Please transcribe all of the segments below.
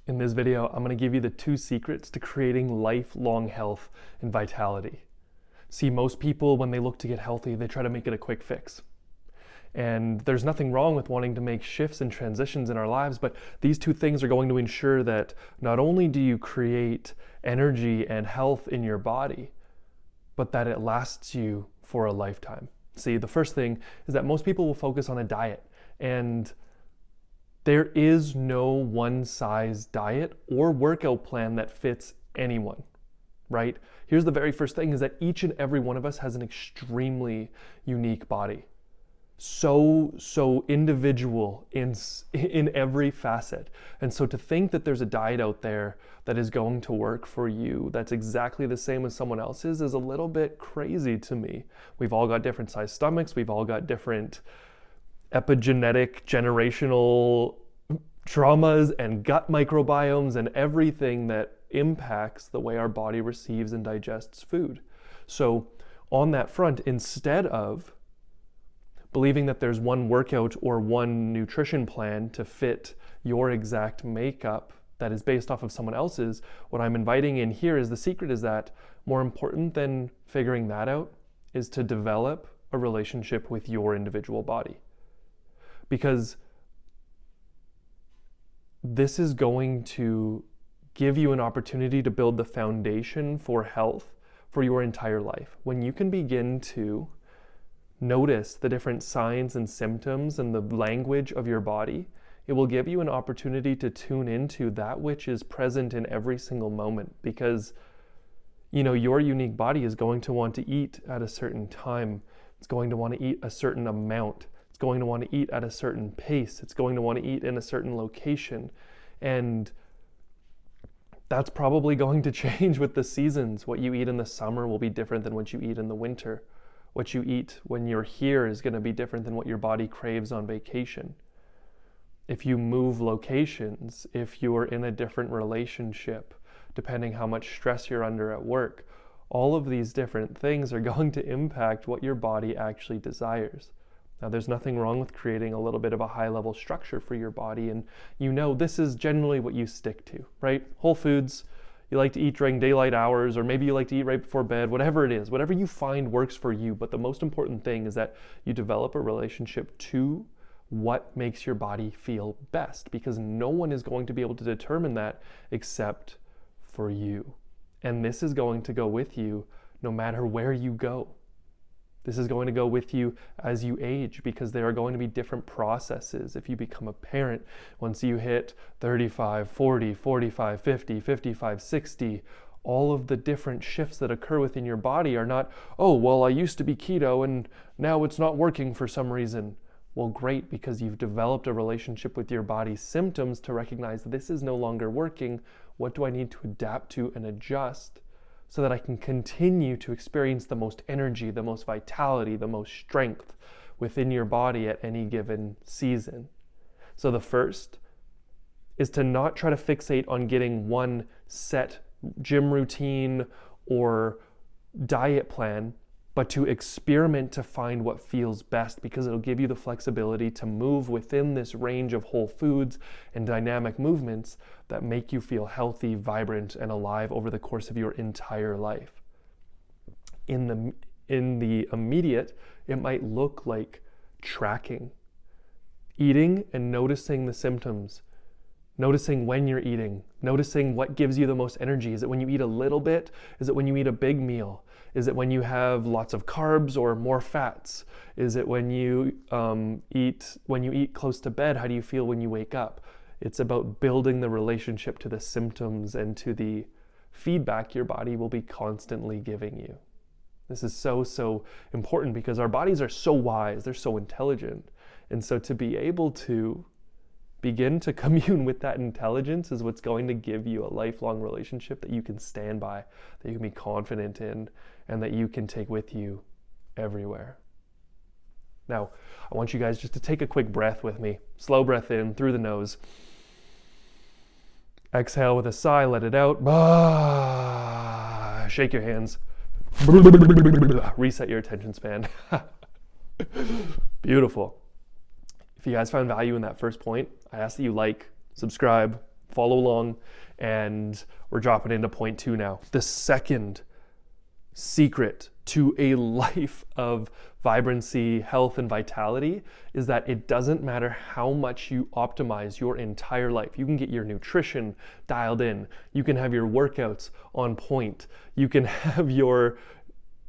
In this video, I'm going to give you the 2 secrets to creating lifelong health and vitality. See, most people, when they look to get healthy, they try to make it a quick fix. And there's nothing wrong with wanting to make shifts and transitions in our lives, but these 2 things are going to ensure that not only do you create energy and health in your body, but that it lasts you for a lifetime. See, the first thing is that most people will focus on a diet, and there is no one-size diet or workout plan that fits anyone, right? Here's the very first thing, is that each and every one of us has an extremely unique body. So individual in every facet. And so to think that there's a diet out there that is going to work for you that's exactly the same as someone else's is a little bit crazy to me. We've all got different sized stomachs. We've all got different epigenetic, generational traumas and gut microbiomes and everything that impacts the way our body receives and digests food. So on that front, instead of believing that there's one workout or one nutrition plan to fit your exact makeup that is based off of someone else's, what I'm inviting in here is the secret is that more important than figuring that out is to develop a relationship with your individual body. Because this is going to give you an opportunity to build the foundation for health for your entire life. When you can begin to notice the different signs and symptoms and the language of your body, it will give you an opportunity to tune into that which is present in every single moment, because your unique body is going to want to eat at a certain time. It's going to want to eat a certain amount. It's going to want to eat at a certain pace. It's going to want to eat in a certain location. And that's probably going to change with the seasons. What you eat in the summer will be different than what you eat in the winter. What you eat when you're here is going to be different than what your body craves on vacation. If you move locations, if you're in a different relationship, depending how much stress you're under at work, all of these different things are going to impact what your body actually desires. Now, there's nothing wrong with creating a little bit of a high-level structure for your body, and this is generally what you stick to, right? Whole foods, you like to eat during daylight hours, or maybe you like to eat right before bed, whatever it is, whatever you find works for you. But the most important thing is that you develop a relationship to what makes your body feel best, because no one is going to be able to determine that except for you. And this is going to go with you no matter where you go. This is going to go with you as you age, because there are going to be different processes. If you become a parent, once you hit 35, 40, 45, 50, 55, 60, all of the different shifts that occur within your body are not, oh, well, I used to be keto and now it's not working for some reason. Well, great, because you've developed a relationship with your body's symptoms to recognize this is no longer working. What do I need to adapt to and adjust so that I can continue to experience the most energy, the most vitality, the most strength within your body at any given season? So the first is to not try to fixate on getting one set gym routine or diet plan, but to experiment to find what feels best, because it'll give you the flexibility to move within this range of whole foods and dynamic movements that make you feel healthy, vibrant, and alive over the course of your entire life. In the immediate, it might look like tracking, eating and noticing the symptoms, noticing when you're eating, noticing what gives you the most energy. Is it when you eat a little bit? Is it when you eat a big meal? Is it when you have lots of carbs or more fats? Is it when you eat close to bed? How do you feel when you wake up? It's about building the relationship to the symptoms and to the feedback your body will be constantly giving you. This is so important, because our bodies are so wise, they're so intelligent. And so to be able to begin to commune with that intelligence is what's going to give you a lifelong relationship that you can stand by, that you can be confident in, and that you can take with you everywhere. Now, I want you guys just to take a quick breath with me. Slow breath in through the nose. Exhale with a sigh, let it out. Shake your hands. Reset your attention span. Beautiful. If you guys found value in that first point, I ask that you like, subscribe, follow along, and we're dropping into point 2 now. The second secret to a life of vibrancy, health, and vitality is that it doesn't matter how much you optimize your entire life. You can get your nutrition dialed in. You can have your workouts on point. You can have your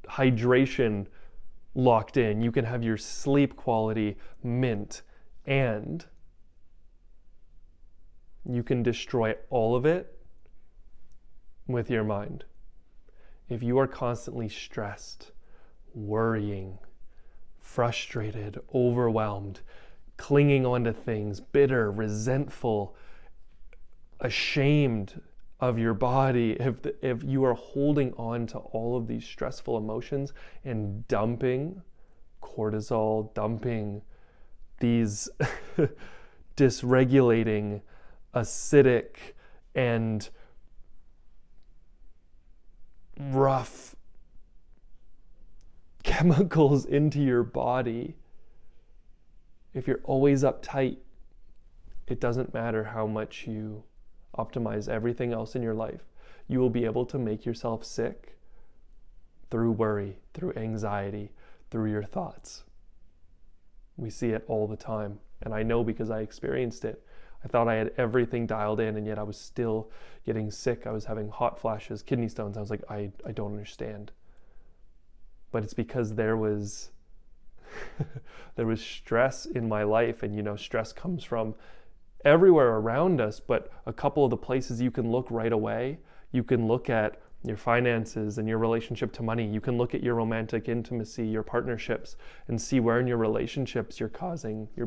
hydration locked in. You can have your sleep quality mint. And you can destroy all of it with your mind. If you are constantly stressed, worrying, frustrated, overwhelmed, clinging onto things, bitter, resentful, ashamed of your body, if you are holding on to all of these stressful emotions and dumping cortisol, dumping these dysregulating, acidic, and rough chemicals into your body, if you're always uptight, it doesn't matter how much you optimize everything else in your life. You will be able to make yourself sick through worry, through anxiety, through your thoughts. We see it all the time, and I know because I experienced it. I thought I had everything dialed in, and yet I was still getting sick. I was having hot flashes, kidney stones. I was like, I don't understand. But it's because there was stress in my life, and stress comes from everywhere around us, but a couple of the places you can look right away. You can look at your finances and your relationship to money. You can look at your romantic intimacy, your partnerships, and see where in your relationships you're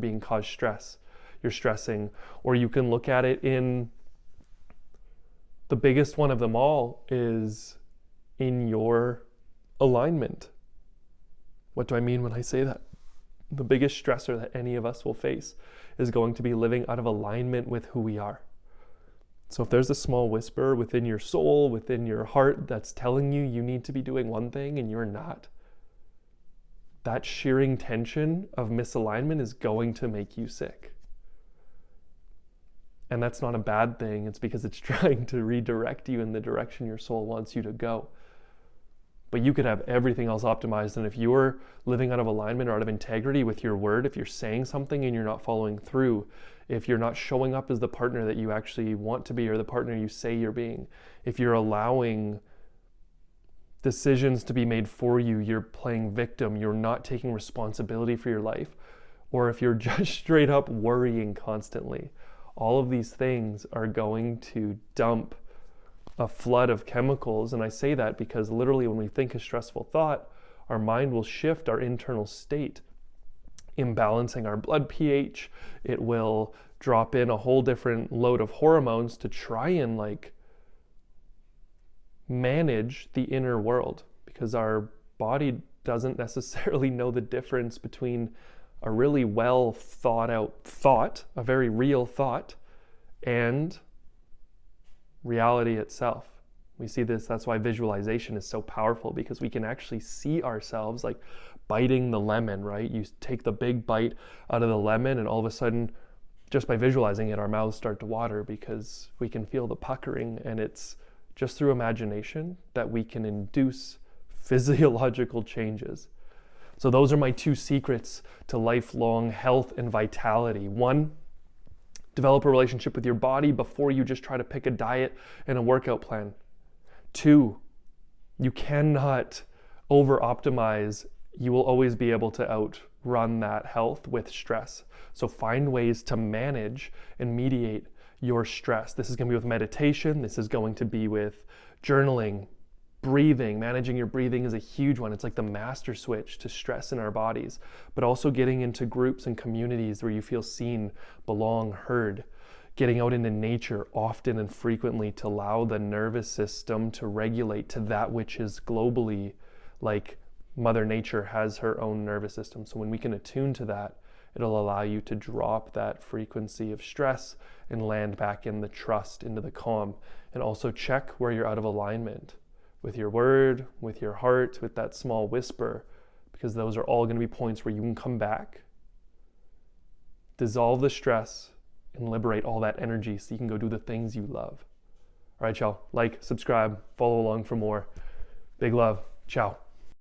being caused stress. You're stressing. Or you can look at it in the biggest one of them all is in your alignment. What do I mean when I say that? The biggest stressor that any of us will face is going to be living out of alignment with who we are. So if there's a small whisper within your soul, within your heart that's telling you you need to be doing one thing and you're not, that shearing tension of misalignment is going to make you sick. And that's not a bad thing. It's because it's trying to redirect you in the direction your soul wants you to go. But you could have everything else optimized. And if you're living out of alignment or out of integrity with your word, if you're saying something and you're not following through, if you're not showing up as the partner that you actually want to be or the partner you say you're being, if you're allowing decisions to be made for you, you're playing victim, you're not taking responsibility for your life, or if you're just straight up worrying constantly, all of these things are going to dump a flood of chemicals. And I say that because literally when we think a stressful thought, our mind will shift our internal state, imbalancing our blood pH. It will drop in a whole different load of hormones to try and manage the inner world, because our body doesn't necessarily know the difference between a really well thought out thought, a very real thought, and reality itself. We see this, that's why visualization is so powerful, because we can actually see ourselves like biting the lemon, right? You take the big bite out of the lemon and all of a sudden, just by visualizing it, our mouths start to water because we can feel the puckering, and it's just through imagination that we can induce physiological changes. So those are my 2 secrets to lifelong health and vitality. 1, develop a relationship with your body before you just try to pick a diet and a workout plan. 2, you cannot over-optimize. You will always be able to outrun that health with stress. So find ways to manage and mediate your stress. This is going to be with meditation. This is going to be with journaling, breathing. Managing your breathing is a huge one. It's like the master switch to stress in our bodies, but also getting into groups and communities where you feel seen, belong, heard. Getting out into nature often and frequently to allow the nervous system to regulate to that which is globally, like Mother Nature has her own nervous system. So when we can attune to that, it'll allow you to drop that frequency of stress and land back in the trust, into the calm, and also check where you're out of alignment with your word, with your heart, with that small whisper, because those are all going to be points where you can come back, dissolve the stress, and liberate all that energy so you can go do the things you love. All right, y'all. Like, subscribe, follow along for more. Big love. Ciao.